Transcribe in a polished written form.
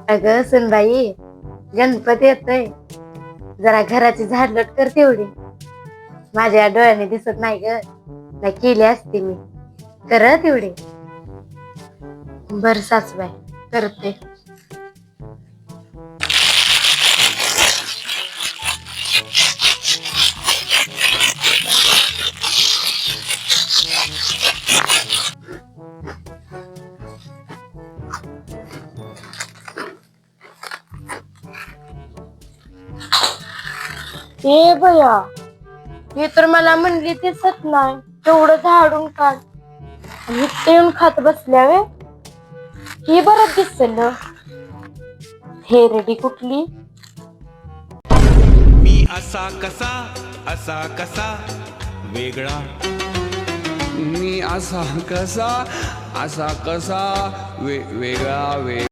अगं सुनबाई, गणपती येतोय, जरा घराची झाडलोट कर तेवढी. माझ्या डोळ्याने दिसत नाही ग, नाही केली असते मी. कर तेवढी. बर सासूबाई, करते. ए बया, हे तर मला म्हणली दिसत नाही, तेवढं झाडून काढ. आणि इथे येऊन खात बसल्या वे. ही बरं दिसल. हे रेडी कुठली. मी असा कसा वेगळा. मी असा कसा वेगळा